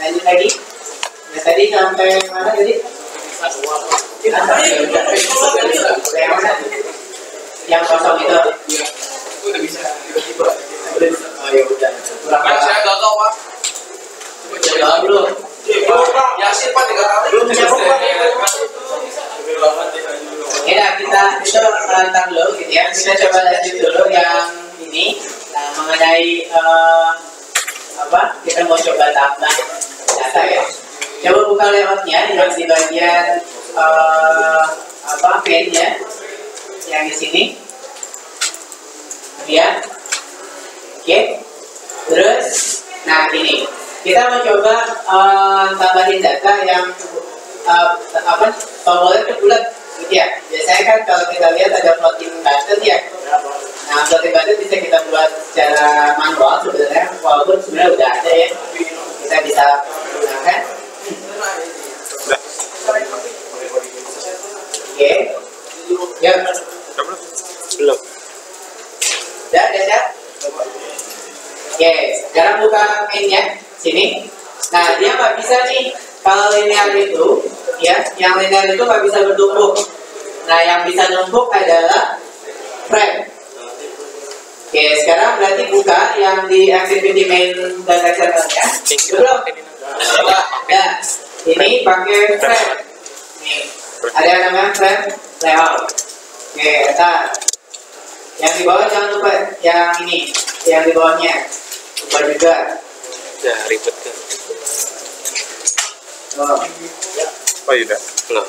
lanjut lagi. Ya tadi sampai mana tadi? Yang kosong itu. Udah bisa tiba-tiba. Oh ya udah. Saya gagal Pak. Coba jalan dulu. Yasin Pak 3 kali. Belum nyambung Pak. Ya kita ntar dulu gitu ya. Kita coba lanjut dulu yang ini. Nah, mengenai apa? Kita mau coba tambah data ya. Coba buka layoutnya yang di bagian apa main-nya yang di sini. Lihat. Oke. Terus, nah ini kita mencoba tambahin data yang apa? Tombolnya itu bulat, gitu ya. Biasanya kan kalau kita lihat ada floating button ya. Nah, floating button bisa kita buat secara manual sebenarnya, walaupun sebenarnya udah ada ya. Kita bisa gunakan. Oke. Ya. Belum. Udah. Oke, sekarang buka mainnya sini. Nah, dia nggak bisa nih kalau linear itu, ya, yang linear itu nggak bisa bertumpuk. Nah, yang bisa numpuk adalah frame. Oke, sekarang berarti buka yang di activity main data channel-nya. Belum? Nah, ini pakai frame. Nih, ada yang namanya frame layout. Oke, entar. Yang di bawah jangan lupa yang ini, yang di bawahnya. Lupa juga. Ya ribet kan. Oh. Oh iya. Enggak.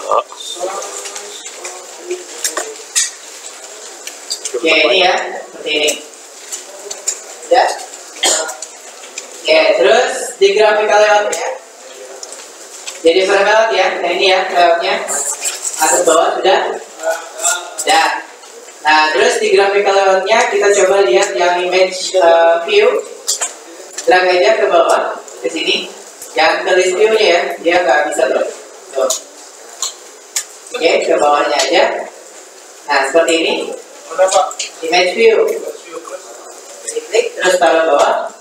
Oke, ini ya, seperti ini. Ya. Oke, terus di graphical layout ya. Jadi frame layout ya. Nah, ini ya layoutnya. Atas bawah sudah. Sudah. Nah, terus di graphical layoutnya kita coba lihat yang image view. Drag aja ke bawah, ke sini. Yang ke list view-nya ya, dia nggak bisa tuh. Oke, ke bawahnya aja. Nah, seperti ini. Image view. Klik terus taruh bawah.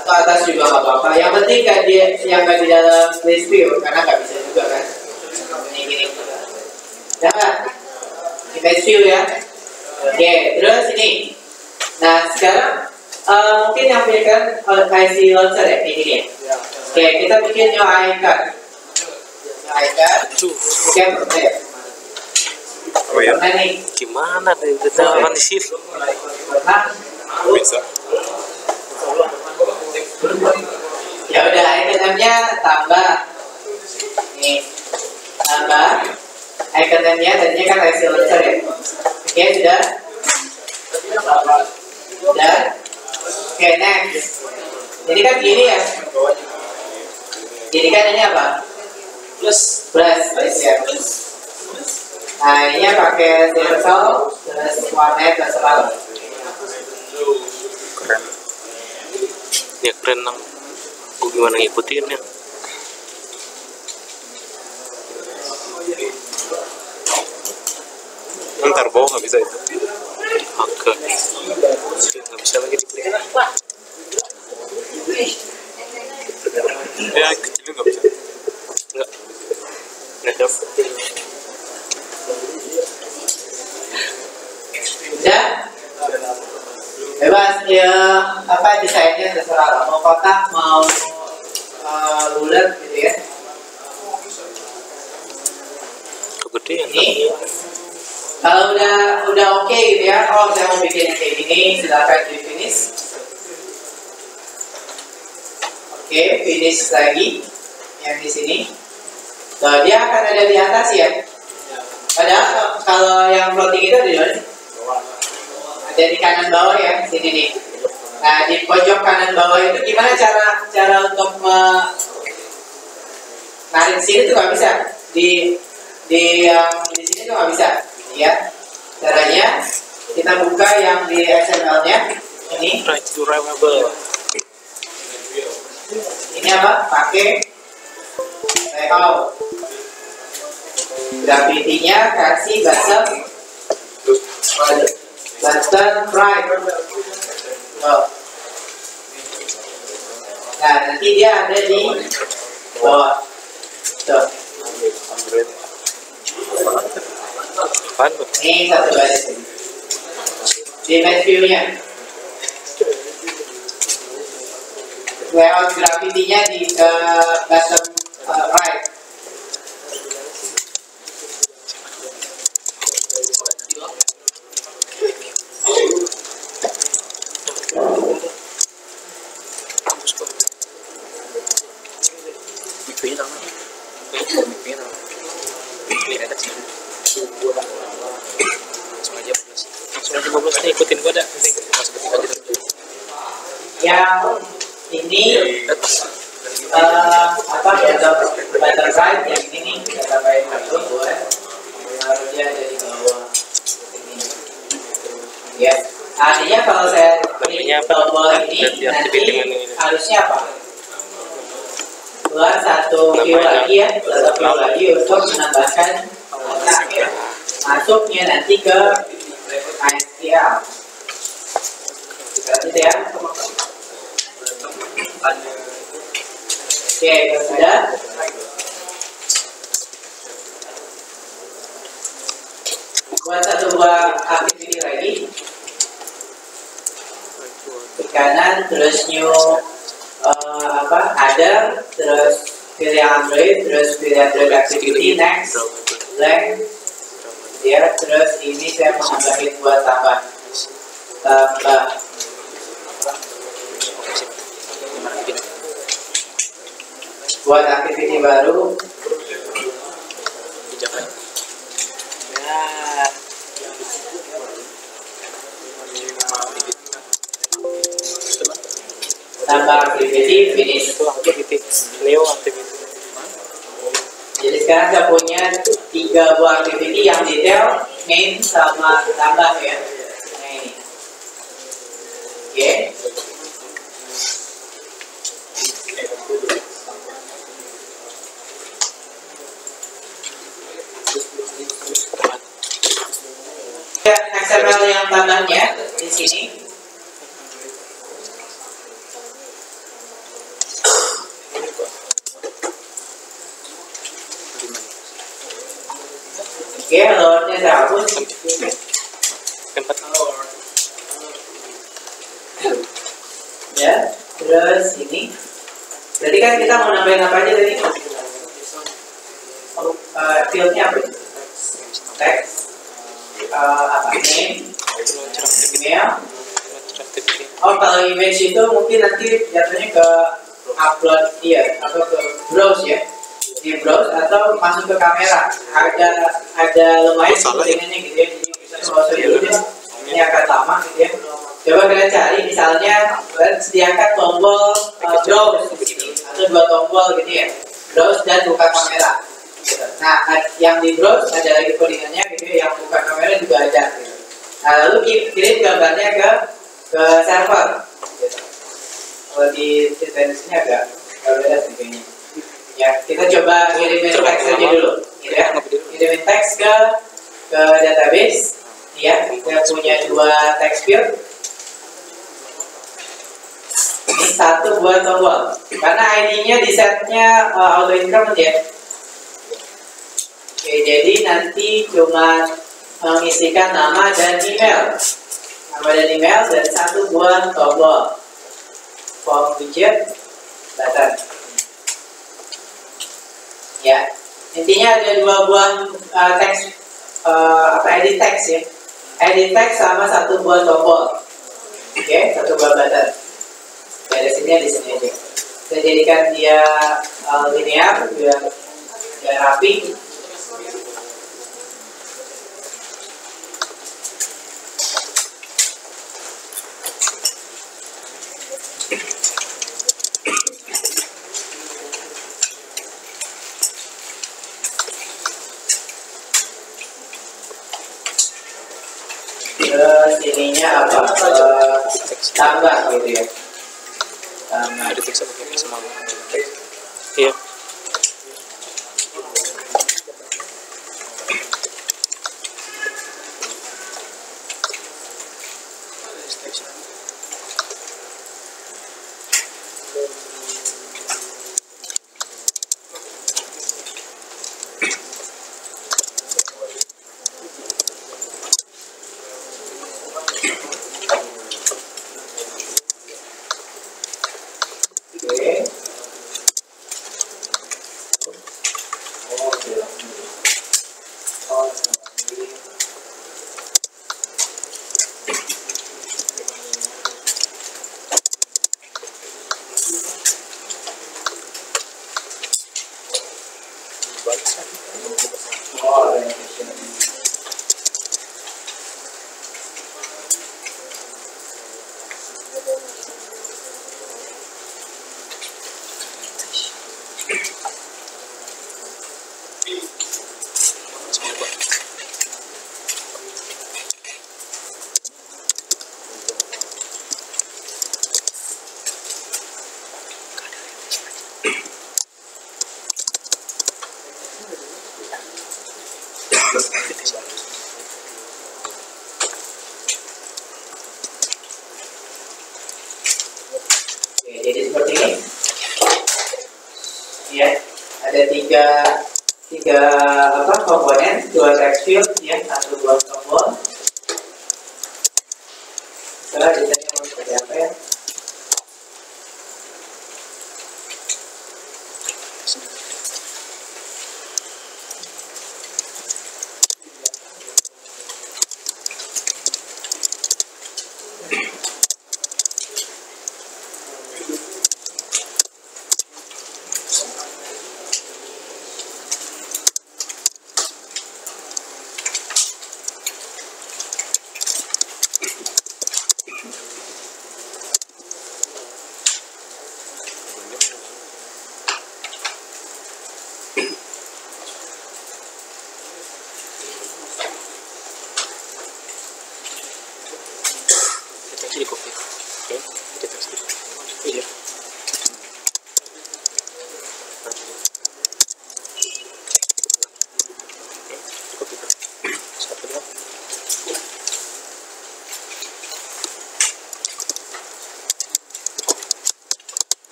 Atau atas juga nggak apa-apa. Yang penting kan dia yang nggak di dalam list view, karena nggak bisa juga kan. Ini gini. Jangan. Image view ya. Oke, terus ini. Nah, sekarang mungkin yang bikin IC launcher ya, ini ya. Oke, kita bikin new icon. New icon. Oke, ya. Oh ya. Nah, nih. Gimana nih kita akan di sini? Bisa. Ya udah, ikonnya tambah. Nih, tambah. Ikonnya tadinya kan IC launcher ya. Oke, sudah. Sudah. Oke, next. Jadi kan gini ya. Jadi kan ini apa? Plus ya. Nah, ini pakai circle terus warnanya terserah. Keren. Ya keren nang. Gue gimana ngikutin ya? Ntar bawah nggak bisa itu. Oke. Nggak bisa lagi diklik. Ya kecilnya nggak bisa. Nggak ada. Udah? Bebas ya, apa desainnya terserah lah. Mau kotak, mau bulat gitu ya. Kegedean. Ini kalau udah oke gitu ya. Oh, saya mau bikin yang kayak gini, silakan di finish. Oke, finish lagi yang di sini. Nah, dia akan ada di atas ya. Padahal kalau yang floating itu di mana? Ada di kanan bawah ya, sini nih. Nah, di pojok kanan bawah itu gimana cara untuk narik sini tuh nggak bisa. Di yang di sini tuh nggak bisa. Ya, caranya kita buka yang di XML-nya ini. Right to removable. Ini apa? Pakai layout. Gravity-nya kasih button right. Oh. Nah, nanti dia ada di bawah. Tuh. Android. Apaan tuh? Ini satu baris ini. Di main view-nya. Layout Gravity-nya di bottom right. Langsung aja 15 nih, ikutin gua dah. Masuk ketik aja dulu. Yang ini apa bottom right yang ini bottom right itu buat taruh dia ada di bawah ini. Ya, artinya kalau saya Namanya apa? tombol ini nanti harusnya apa? Keluar satu view lagi ya, satu view lagi untuk menambahkan kotak ya. Masuknya nanti ke MySQL. Gitu ya. Oke, kalau sudah. Buat satu buah activity lagi. Di kanan terus new ada, terus pilih Android, terus pilih Android activity, next, blank, ya, terus ini saya mau nambahin buat tambah buat activity baru. Tambah activity, finish. Itu activity, Neo activity. Jadi sekarang saya punya 3 buah activity yang detail, main sama tambah ya. Nah ini. Oke. XML yang tambahnya di sini. Oke, loadnya saya hapus. Ya, terus ini. Berarti kan kita mau nambahin apa aja tadi? Fieldnya apa? Text. Apa name? Email. Oh, kalau image itu mungkin nanti jatuhnya ke upload dia atau ke browse ya. Di browse atau masuk ke kamera. Ada lumayan settingannya gitu ya. Jadi bisa browse dulu deh. Ini akan lama gitu ya. Coba kalian cari misalnya kalian sediakan tombol browse atau 2 tombol gitu ya. Browse dan buka kamera. Gitu. Nah, yang di browse ada lagi codingannya gitu ya. Yang buka kamera juga ada. Gitu. Nah, lalu kirim gambarnya ke server. Gitu. Kalau di sini agak beda sih kayaknya. Ya, kita coba kirimin teks aja dulu, gitu ya. Kirimin teks ke database. Ya, kita punya 2 text field. Ini 1 buat tombol. Karena ID-nya di setnya auto increment ya. Oke, jadi nanti cuma mengisikan nama dan email. Nama dan email dan 1 buah tombol. Form widget button. Ya, intinya ada 2 buah teks edit text ya. Edit text sama 1 buah tombol. Oke, 1 buah button. Dari sini di sini aja. Saya jadikan dia linear biar rapi. Terus ininya apa? Tambah gitu ya. Ada teks apa kayak sama. Iya. Oh, orientation. Oke, jadi seperti ini. Ya, ada tiga komponen, dua text field, ya, satu dua tombol. Setelah desainnya mau seperti apa ya? Jadi kopi. Oke, kita sedikit. Iya. Kopi. Satu dua.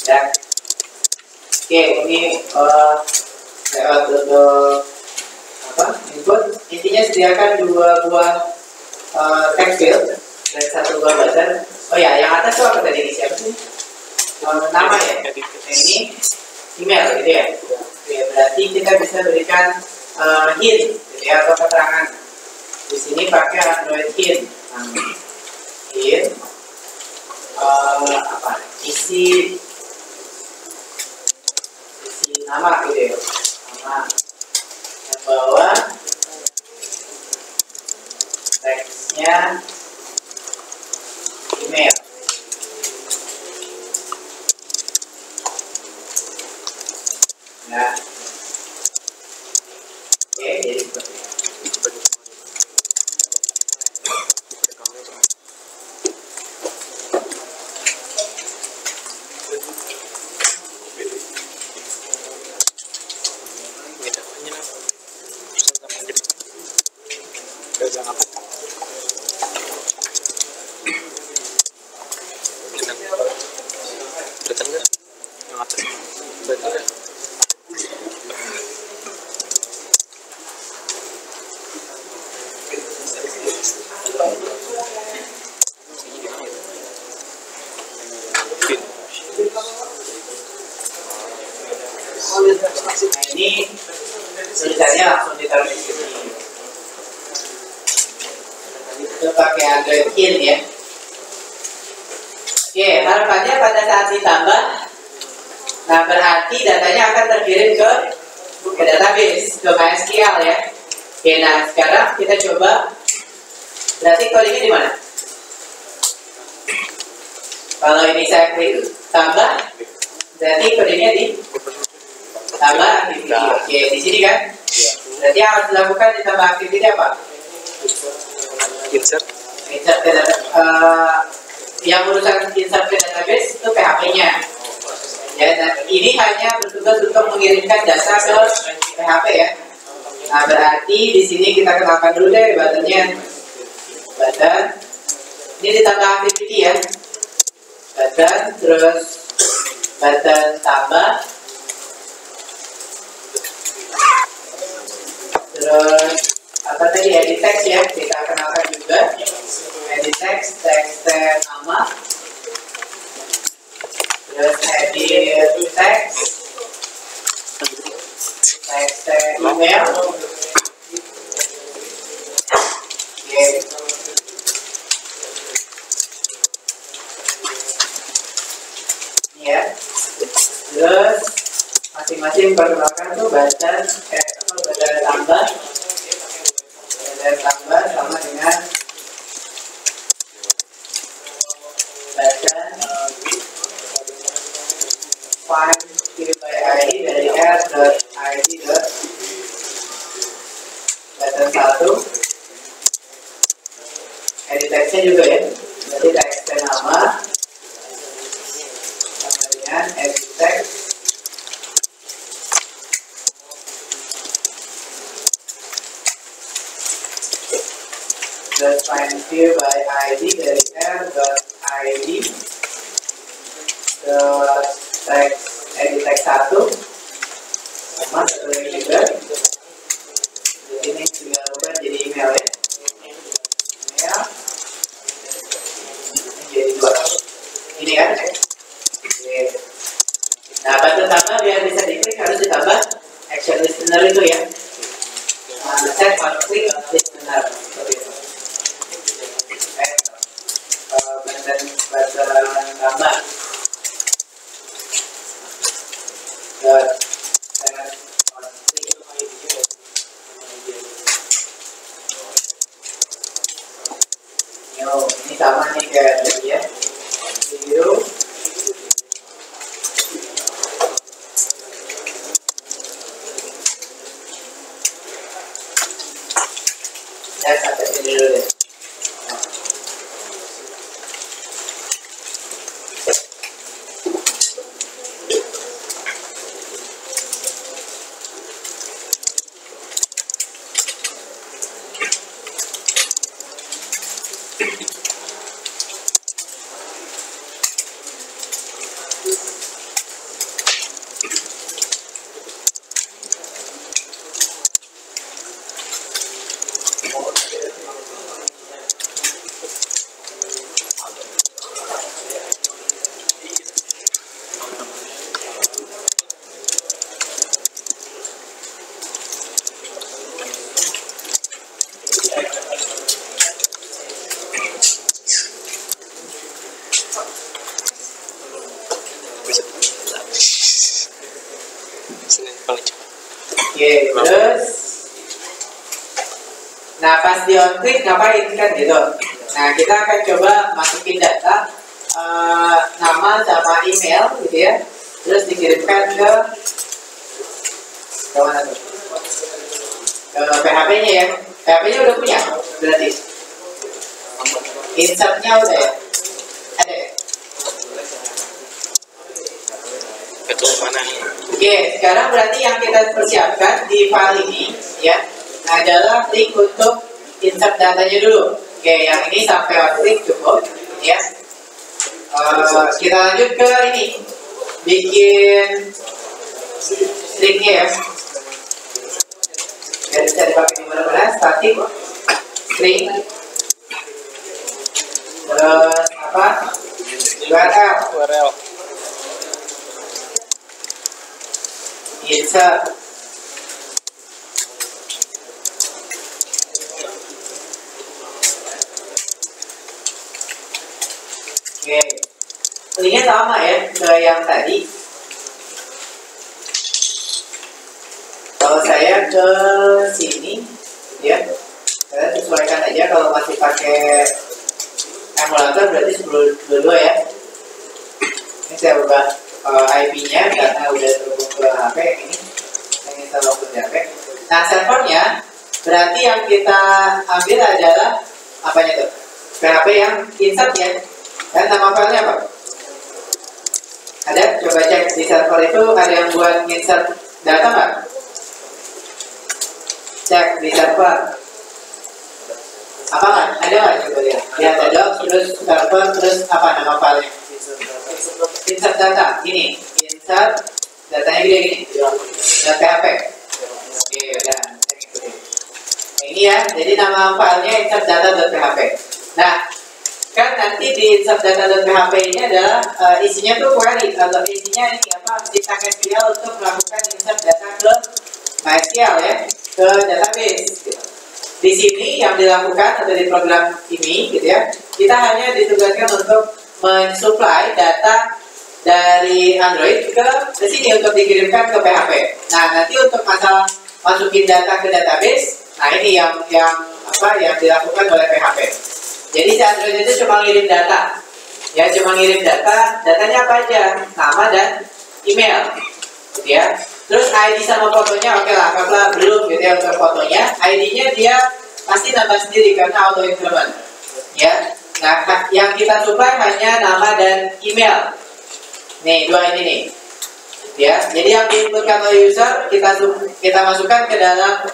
Ya. Oke, ini lewat untuk input. Intinya sediakan dua buah text field dan satu buah button. Oh ya, yang atas itu apa tadi? Siapa sih? Nama ya. Nah, ini email gitu ya. Oke, berarti kita bisa berikan hint gitu ya, atau keterangan. Di sini pakai Android hint. Hint isi nama gitu ya, nama yang bawah teksnya email. Nah, oke, jadi seperti ini. Jangan apa? Kelihatan nggak? Yang atas. Kelihatan nggak? Nah, ini tulisannya langsung ditaruh di sini. Itu pakai Android hint ya. Oke, harapannya pada saat ditambah, nah berarti datanya akan terkirim ke database, ke MySQL ya. Oke, nah sekarang kita coba. Berarti codingnya di mana? Kalau ini saya klik tambah, berarti codingnya di tambah activity. Oke, di sini kan? Berarti yang harus dilakukan di tambah activity apa? Insert. Insert ke yang urusan insert ke database itu PHP-nya. Ya, dan ini hanya bertugas untuk mengirimkan data ke PHP ya. Nah, berarti di sini kita kenalkan dulu deh buttonnya. Button. Ini ditambah activity ya. Button, terus button tambah. Terus apa tadi edit text ya, kita kenalkan juga. edit text, text nama, terus edit text, text email, ya, terus masing-masing perkenalkan tuh button tambah sama dengan button find field by ID dari r.id button 1 edit text-nya juga ya, berarti text nama sama dengan edit text plus find view by ID dari r.id terus text edit text 1 sama satu lagi juga, jadi ini tinggal ubah jadi email ya, email ini jadi 2 ini kan. Oke. Nah button tambah biar bisa diklik harus ditambah action listener itu ya. Set on click listener seperti itu. Button tambah ini sama nih kayak tadi ya, view dan sampai sini dulu deh. Oke, terus nah pas di on click ngapain kan gitu. Nah kita akan coba masukin data nama sama email gitu ya, terus dikirimkan ke mana tuh, ke PHP-nya ya. PHP-nya udah punya berarti, insert-nya udah ya, ada ya? Betul mana? Oke, sekarang berarti yang kita persiapkan di file ini ya adalah link untuk insert datanya dulu. Oke, yang ini sampai on click cukup ya. Kita lanjut ke ini, bikin stringnya ya. Ya bisa dipakai di mana-mana, static string. Terus apa? URL. Insert oke, linknya sama ya ke yang tadi. Kalau saya ke sini ya, saya sesuaikan aja. Kalau masih pakai emulator berarti 10.22 ya. Ini saya ubah IP-nya karena udah terhubung ke HP yang ini. Saya install ke HP. Nah, servernya berarti yang kita ambil adalah apanya tuh? PHP yang insert ya. Dan nama filenya apa? Ada? Coba cek di server itu ada yang buat insert data nggak? Cek di server. Apa nggak? Ada nggak? Coba lihat. Lihat ada terus server terus apa nama filenya? Insert data. Ini insert datanya gede gini. Dan PHP. Oke, udah. Ini ya. Jadi nama filenya insert data.php. Nah, kan nanti di insert data.php ini adalah isinya tuh query atau isinya ini apa, ciptakan SQL untuk melakukan insert data ke MySQL ya, ke database gitu. Di sini yang dilakukan atau di program ini gitu ya, kita hanya ditugaskan untuk mensuplai data dari Android ke sini untuk dikirimkan ke PHP. Nah, nanti untuk masalah masukin data ke database, nah ini yang dilakukan oleh PHP. Jadi si Android itu cuma ngirim data, ya cuma ngirim data, datanya apa aja, nama dan email, gitu ya. Terus ID sama fotonya oke lah, karena belum gitu ya untuk fotonya. ID-nya dia pasti tambah sendiri karena auto increment. Ya. Nah, yang kita supply hanya nama dan email. Nih, dua ini nih. Ya. Jadi yang diinputkan oleh user kita masukkan ke dalam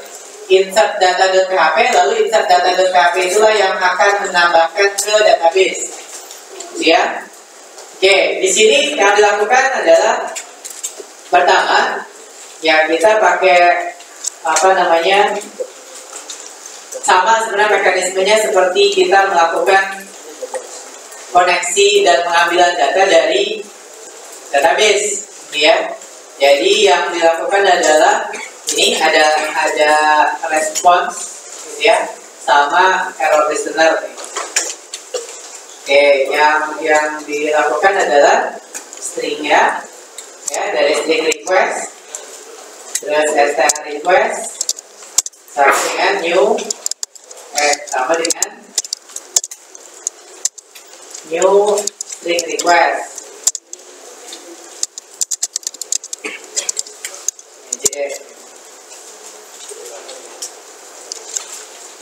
insert data.php, lalu insert data.php itulah yang akan menambahkan ke database. Ya. Oke, di sini yang dilakukan adalah pertama ya kita pakai apa namanya, sama sebenarnya mekanismenya seperti kita melakukan koneksi dan pengambilan data dari database, ya. Jadi yang dilakukan adalah ini ada response, gitu ya, sama error listener. Oke, yang dilakukan adalah stringnya, ya, dari string request. Terus str request sama dengan new string request.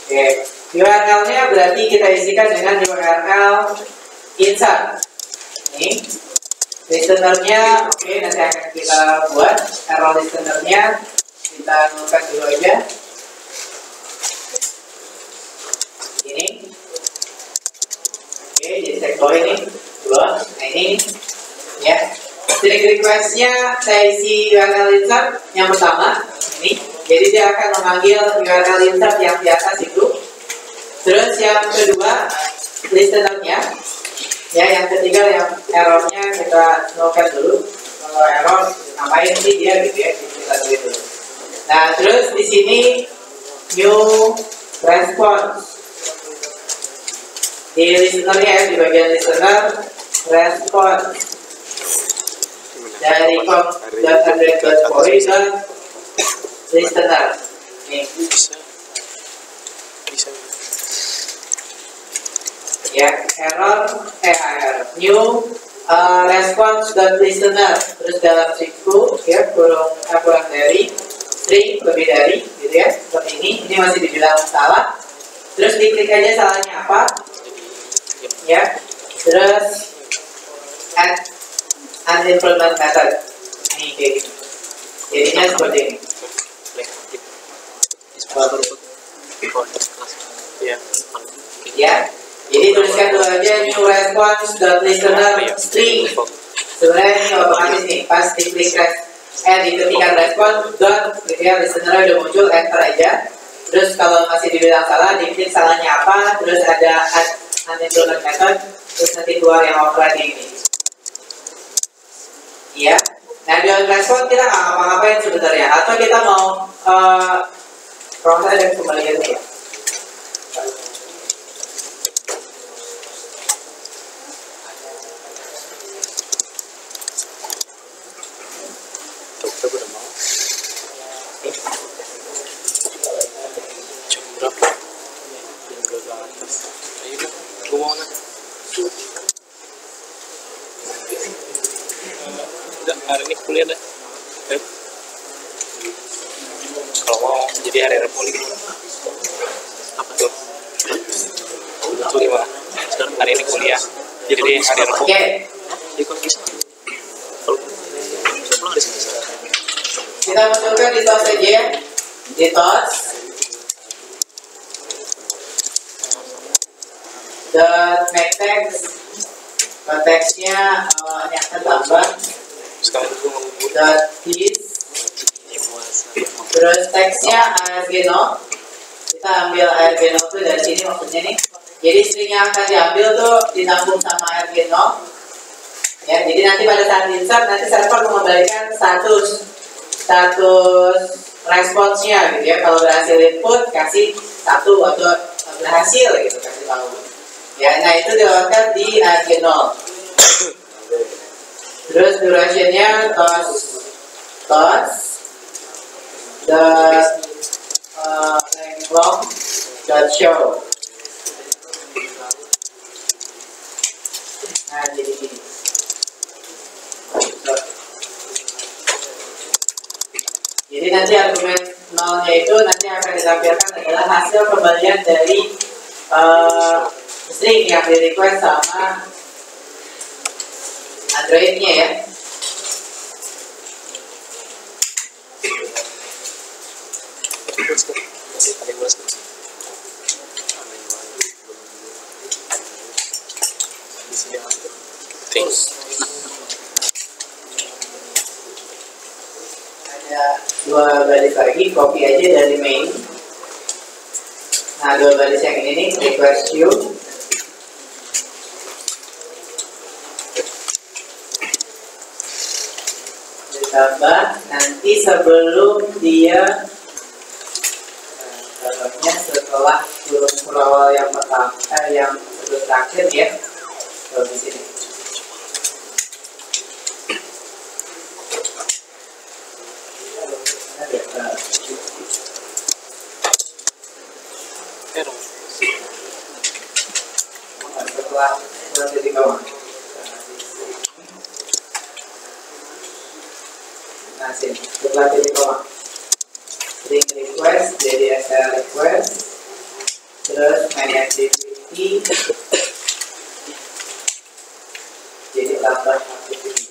Oke, URL-nya berarti kita isikan dengan URL insert. Ini listener-nya, oke, nanti akan kita buat error listener-nya, kita nolkan dulu aja. Ini, oke, jadi sektor ini dua. Nah ini, ya. String request-nya saya isi URL insert yang pertama, ini. Jadi dia akan memanggil URL insert yang di atas itu. Terus yang kedua, listener-nya. Ya, yang ketiga yang errornya kita nolkan dulu. Kalau error ngapain sih dia gitu ya, kita dulu. Nah, terus di sini new response. Di listenernya, di bagian listener response dari com.android.pori dan listener. Nih. Bisa. Ya, error new response dan listener, terus dalam siku ya kurang dari string lebih dari gitu ya, seperti ini masih dibilang salah. Terus diklik aja salahnya apa ya, terus add unimplement method ini kayak gini, jadinya seperti ini ya. Jadi tuliskan dulu aja new response dot listener string. Sebenarnya ini otomatis nih, pas diklik diketikkan response dot gitu ya, listener udah muncul, enter aja. Terus kalau masih dibilang salah, diklik salahnya apa, terus ada add unimplement method, terus nanti keluar yang overriding ini. Iya. Nah di response kita nggak ngapa-ngapain sebenarnya, atau kita mau proses ada kembaliannya ya. Hari ini kuliah deh. Kalau mau jadi hari Rabu gitu. Apa tuh? Betul gimana? Sekarang hari ini kuliah. Jadi hari Rabu. Oke. Jadi kok bisa? Kalau bisa pulang di sini. Kita masukkan di tos aja ya. Di tos. Make text. Teksnya ini akan tambah. This. Terus teksnya ARG0, kita ambil ARG0 itu dari sini maksudnya nih, Jadi string yang akan diambil tuh ditampung sama arg 0. Ya, jadi nanti pada saat insert nanti server mengembalikan status responsnya gitu ya. Kalau berhasil input kasih 1 atau berhasil gitu kasih tahu. Ya, nah itu dilakukan di arg 0. Terus durationnya toss dot length long dot show. Nah jadi gini. Jadi nanti argumen nolnya itu nanti akan ditampilkan adalah hasil kembalian dari string yang di request sama Android-nya ya. Ada 2 baris lagi, copy aja dari main. Nah 2 baris yang ini nih, request queue. Ditambah nanti sebelum dia setelah turun awal yang pertama yang sebelum terakhir ya. Kalau di sini. Setelah titik koma. Nah sini setelah titik koma. String request jadi SL request. Terus main activity jadi tambah activity.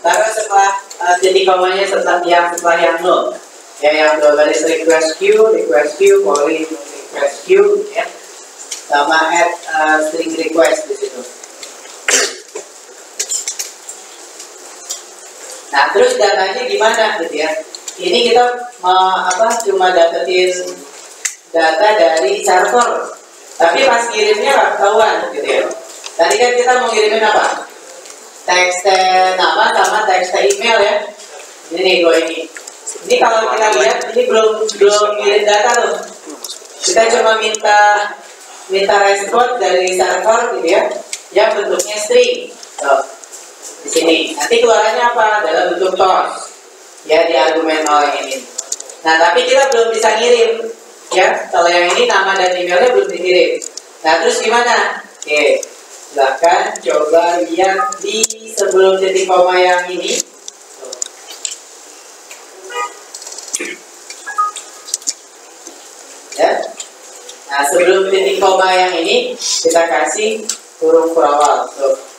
Taruh setelah titik komanya setelah yang 0 ya, yang 2 baris request queue, calling request queue ya, sama add string request di situ. Nah terus datanya gimana gitu ya? Ini kita cuma dapetin data dari server, tapi pas ngirimnya nggak ketahuan gitu ya. Tadi kan kita mau ngirimin apa? Teks nama sama teks email ya. Ini nih gue ini. Ini kalau kita lihat ini belum ngirim data loh. Kita cuma minta respon dari server gitu ya, yang bentuknya string. Tuh, di sini. Nanti keluarannya apa? Dalam bentuk toss. Ya di argumen 0 yang ini. Nah tapi kita belum bisa ngirim. Ya kalau yang ini nama dan emailnya belum dikirim. Nah terus gimana? Oke. Silahkan coba lihat di sebelum titik koma yang ini. Ya. Nah sebelum titik koma yang ini kita kasih huruf awal. Tuh.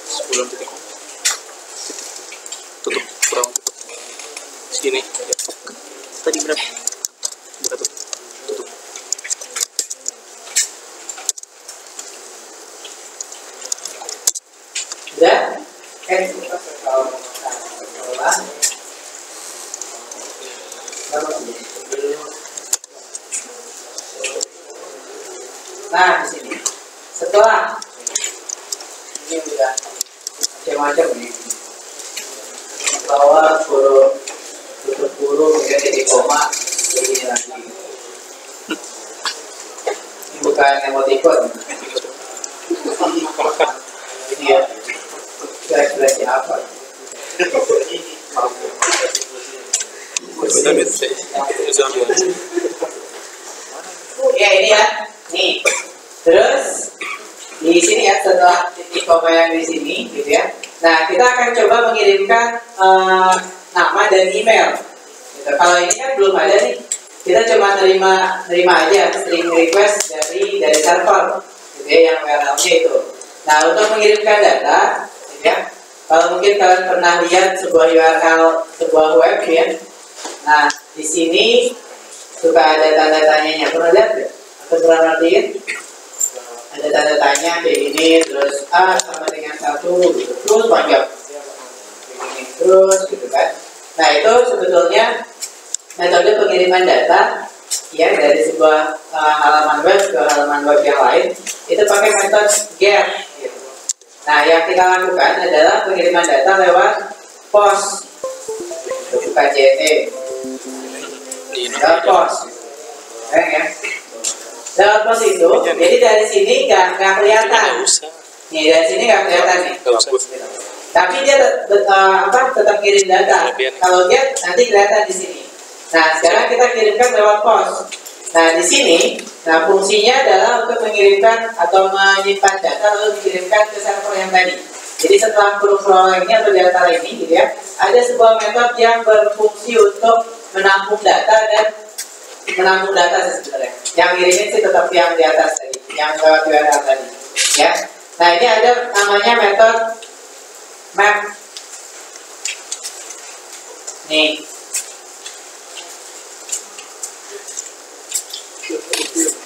Sebelum titik koma tutup kurang segini tadi berapa buka tutup udah nah di sini setelah ini udah macam-macam nih, bahwa tutup huruf ya titik koma ini lagi. Ini bukan emoticon. Ini ya, ekspresi apa? Ya ini ya, nih. Terus di sini ya setelah titik koma yang di sini, gitu ya. Nah kita akan coba mengirimkan nama dan email. Gitu. Kalau ini kan belum ada nih, kita cuma terima aja string request dari server, gitu ya, yang URL-nya itu. Nah untuk mengirimkan data, gitu ya. Kalau mungkin kalian pernah lihat sebuah URL, sebuah web ya. Nah di sini suka ada tanda tanyanya, pernah lihat nggak? Atau pernah ngertiin? Ada tanda tanya kayak gini, terus A sama dengan 1 gitu, terus panjang begini, terus gitu kan. Nah itu sebetulnya metode pengiriman data ya dari sebuah halaman web ke halaman web yang lain itu pakai metode GET gitu. Nah yang kita lakukan adalah pengiriman data lewat POST, bukan JT, lewat POST ya. Lewat POST itu, jadi dari sini nggak kelihatan. Nih dari sini nggak kelihatan nih. Tapi dia tetap kirim data. Kalau dia nanti kelihatan di sini. Nah sekarang kita kirimkan lewat POST. Nah di sini, nah fungsinya adalah untuk mengirimkan atau menyimpan data lalu dikirimkan ke server yang tadi. Jadi setelah kurung ini atau data ini, gitu ya, ada sebuah metode yang berfungsi untuk menampung data dan menampung data sebenarnya. Yang kirimin sih tetap yang di atas tadi, yang lewat URL tadi, ya. Nah ini ada namanya metode map. Nih.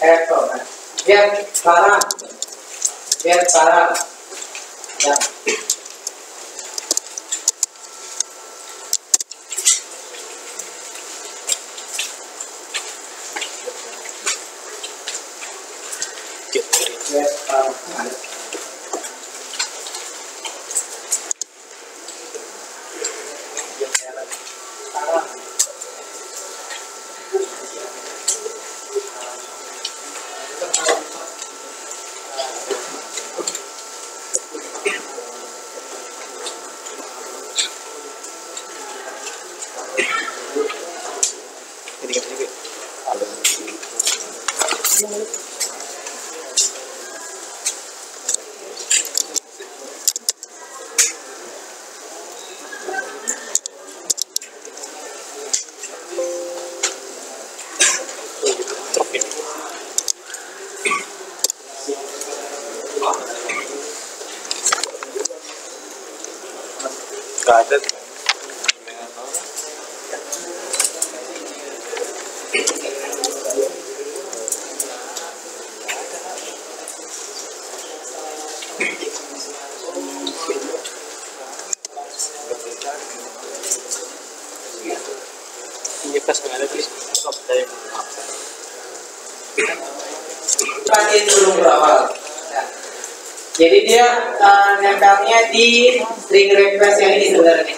Get parang. Ya. Gak ada. Iya pas nggak ada tulis stop dari Pasti turun berawal. Nah, jadi dia nempelnya di string request yang ini sebenarnya.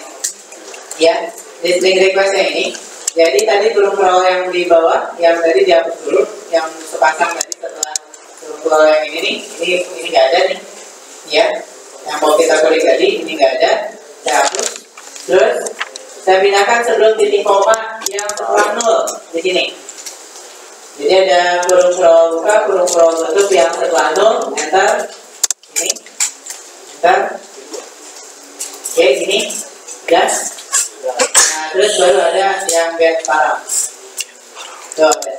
Ya, di string request yang ini. Jadi tadi turun berawal yang di bawah, yang tadi dihapus dulu, yang sepasang tadi setelah turun berawal yang ini nih, ini nggak ada nih. Ya, yang mau kita klik tadi ini nggak ada, saya hapus. Terus saya pindahkan sebelum titik koma yang setelah 0 di sini. Jadi ada kurung scroll buka, kurung scroll tutup yang setelah 0, enter, ini, enter, oke, gini, gas. Nah, terus baru ada yang get parang. Tuh ada.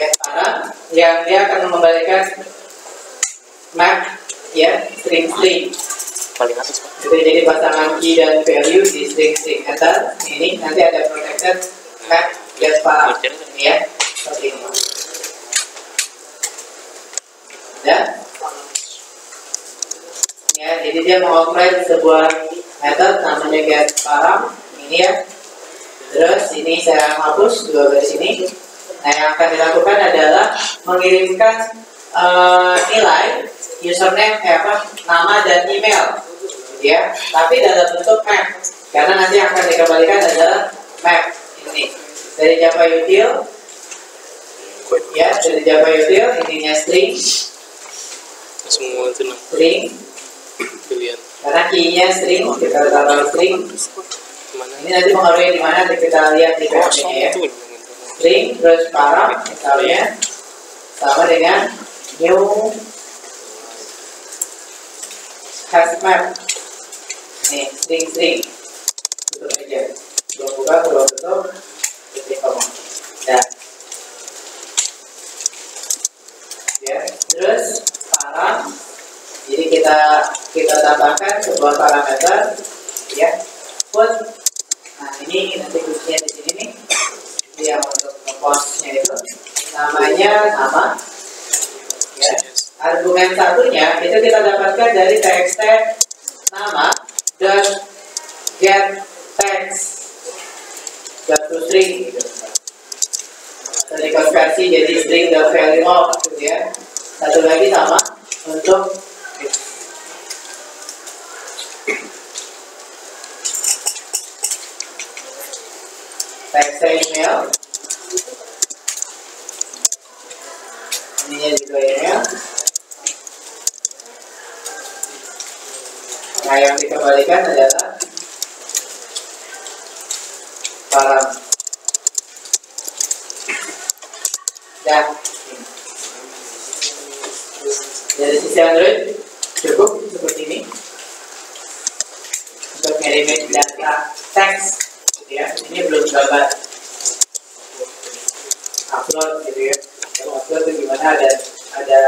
Get parang, yang dia akan mengembalikan map, ya, string. paling atas Pak. Jadi pasangan key dan value di string enter. Ini nanti ada protected map get parang, ya, seperti ini. Ya, jadi dia mengoperate sebuah method namanya get parang ini ya. Terus ini saya hapus dua garis ini. Nah, yang akan dilakukan adalah mengirimkan nilai username nama dan email, gitu ya. Tapi dalam bentuk map, karena nanti yang akan dikembalikan adalah map ini dari Java util, ya, dari Java util intinya string, semua itu string, pilihan Karena key-nya string, kita tambah string. mana Ini nanti pengaruhnya di mana kita lihat di PHP-nya ya. itu String terus param misalnya sama dengan new hash map. Nih, string. Tutup aja. Belum buka, belum tutup. Titik koma. Dan ya, terus param. Jadi kita tambahkan sebuah parameter ya. Put. Nah, ini nanti kuncinya di sini nih. Ini yang untuk ngepost-nya itu namanya sama ya. Argumen satunya itu kita dapatkan dari txt nama dan get text to string gitu. Atau dikonversi jadi string the value of gitu ya. Satu lagi sama untuk teks email. Ininya juga email. Nah, yang dikembalikan adalah param. Dan dari sisi Android cukup seperti ini untuk ngirimin data teks. Ya, ini belum gambar upload gitu ya. Kalau upload itu gimana ada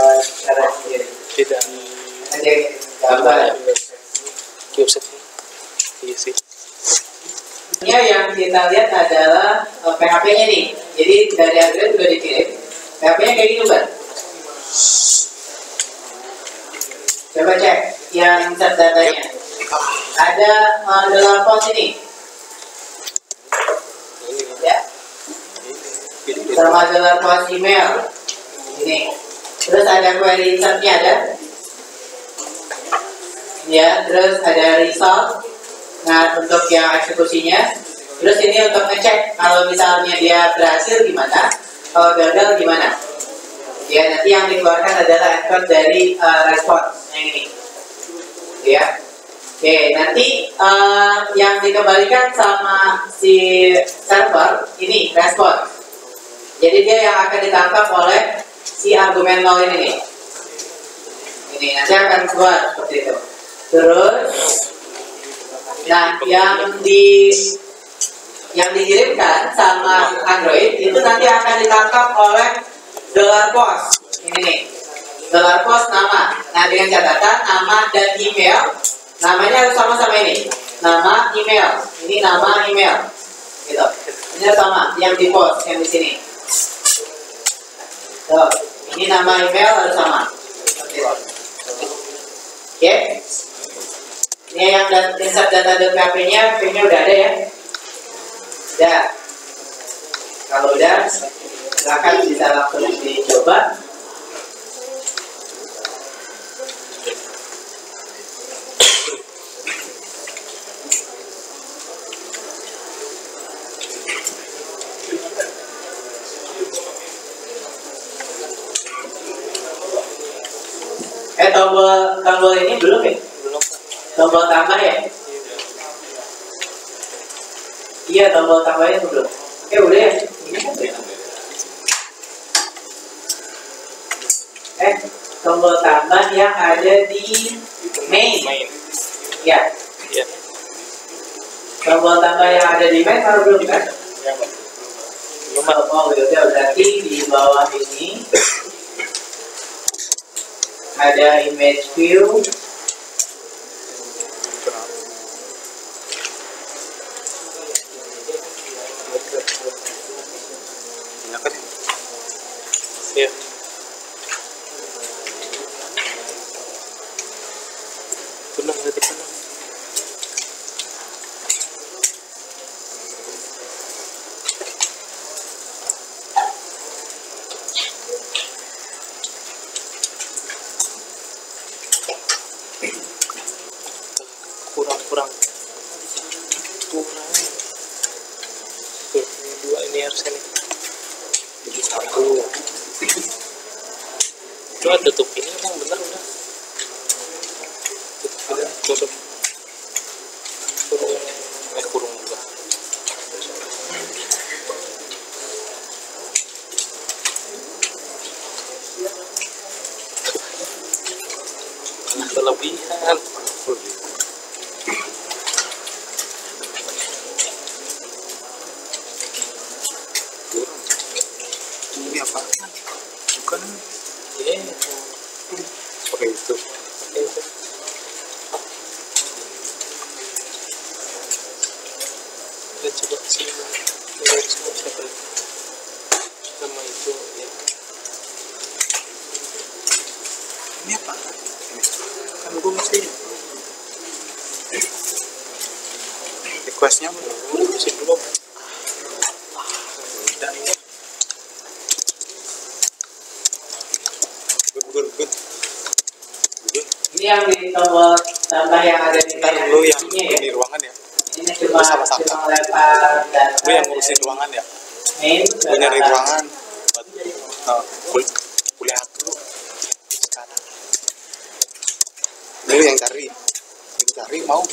cara sendiri. tidak Ada gambar. website iya sih Ini yang kita lihat adalah PHP-nya nih. Jadi dari Android sudah dikirim. PHP-nya kayak gini Mbak. Coba cek yang insert datanya. Ada dalam pos ini. Ya. Sama dalam pos email. Ini. Terus ada query insertnya ada. Ya, terus ada result. Nah, untuk yang eksekusinya. Terus ini untuk ngecek kalau misalnya dia berhasil gimana, kalau gagal gimana. Ya, nanti yang dikeluarkan adalah output dari respons yang ini. Ya. Oke, nanti yang dikembalikan sama si server ini respon. Jadi dia yang akan ditangkap oleh si argumen 0 ini nih. Ini nanti akan keluar seperti itu. Terus, nah yang dikirimkan sama Android itu nanti akan ditangkap oleh $post. Ini nih, $post nama. Nah, dengan catatan nama dan email. Namanya harus sama-sama ini. Nama email. Ini nama email. Gitu. Ini sama yang di post yang di sini. Tuh, ini nama email harus sama. Oke. Ini yang insert data.php-nya, PHP-nya udah ada ya. Udah. Kalau udah, silakan bisa langsung dicoba. Tombol ini belum ya? belum Tombol tambah ya? Iya, tombol tambahnya itu belum. Udah ya? Ini kan ya? Tombol tambah yang ada di main. Ya. iya Tombol tambah yang ada di main kalau belum kan? belum Oh, yaudah berarti di bawah ini ada image view. iya tenang tadi tenang kurang tuh ini dua ini harusnya nih jadi satu coba tutup ini emang bener udah tutup tutup kurung kurung juga. Kelebihan Ini apa? Bukan. Pakai itu. dan coba sini sama itu ya. Ini apa? Kan gue mesti requestnya Sip belum? good. Ini yang di tombol tambah yang ada di Ntar lu yang ya. di ruangan ya. Ini cuma Sama-sama. cuma lempar data. Lu yang ngurusin ruangan ya. Main Gue nyari ruangan buat kuliah dulu sekarang. Lu yang cari mau?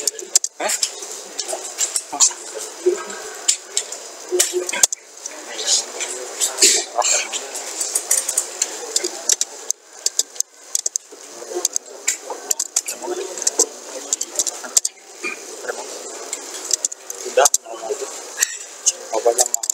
Masa? Udah banyak mau.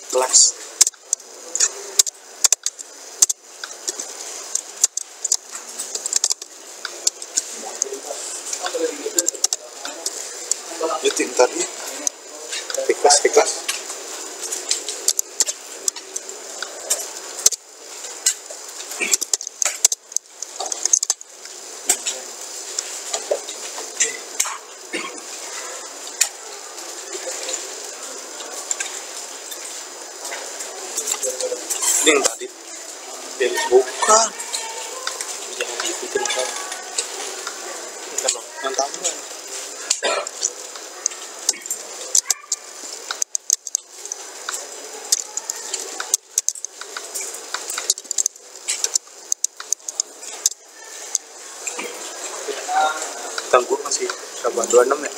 Kelas itu yang tadi request ini yang tadi bukan Jangan diikutin kan. Bukan loh. yang tambah tangguh masih berapa 26 ya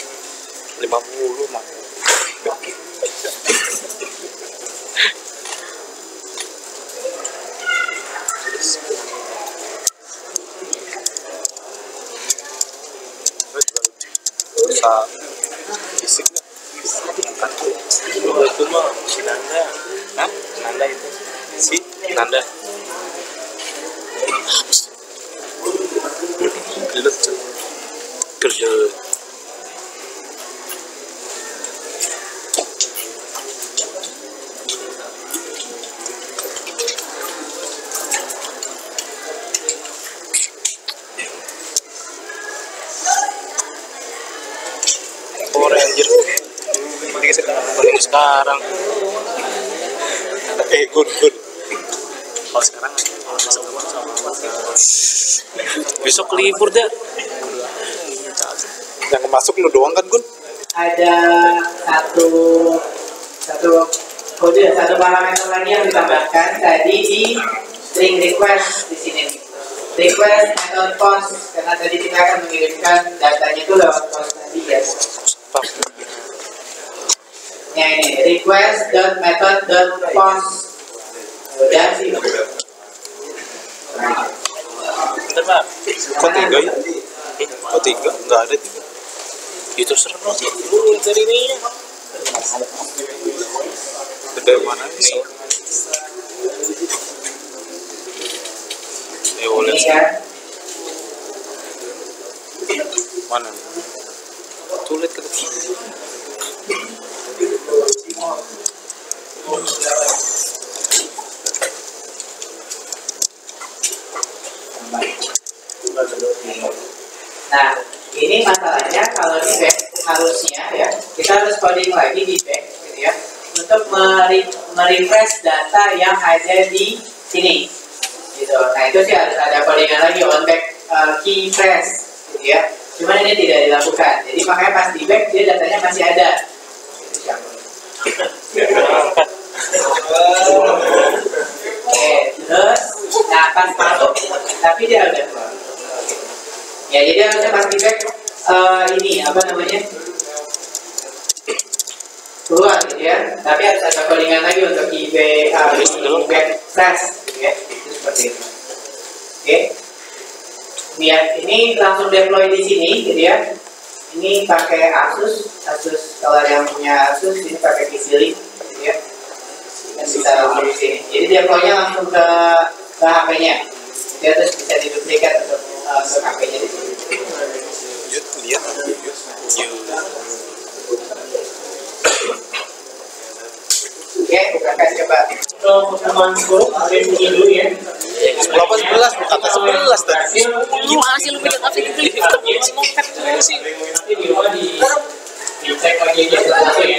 50 mah. bisa fisik nggak Itu mah si Nanda. Hah? Nanda itu. Si Nanda. Kerja. Ranger. Paling sekarang. good Kalau sekarang besok libur dah. yang masuk lu doang kan Gun Ada satu parameter lagi yang ditambahkan tadi di string request di sini nih. Request method post karena tadi kita akan mengirimkan datanya itu lewat post tadi ya. Ya ini request.method.post. Udah sih. Bentar, Pak. kok 3 ya kok 3 nggak ada 3 Itu seru dulu dari ini. dari mana nih Boleh. Ini kan mana Tulis ke depan. ini masalahnya kalau di back harusnya ya kita harus coding lagi di back gitu ya untuk merefresh data yang ada di sini gitu. Nah itu sih harus ada codingan lagi on back key fresh gitu ya. Cuman ini tidak dilakukan. Jadi makanya pas di back dia datanya masih ada. Oke, terus nah pas masuk tapi dia udah keluar. Ya jadi harusnya pas di back ini apa namanya keluar gitu ya. Tapi harus ada codingan lagi untuk back fresh gitu ya. Itu seperti itu. Oke. Biar ini langsung deploy di sini gitu ya. Ini pakai Asus kalau yang punya Asus ini pakai PC-Link gitu ya. Dan bisa langsung di sini. Jadi deploy-nya langsung ke HP-nya. Dia terus bisa diduplikat untuk ke HP-nya di sini. Lihat. Oke, bukakan coba. Untuk pertemuan guru, ini dulu ya. 18 bukan 11 tadi. Gimana sih lu bikin apa gitu? Ngopet dulu sih. Nanti di rumah dicek lagi aja satu ya.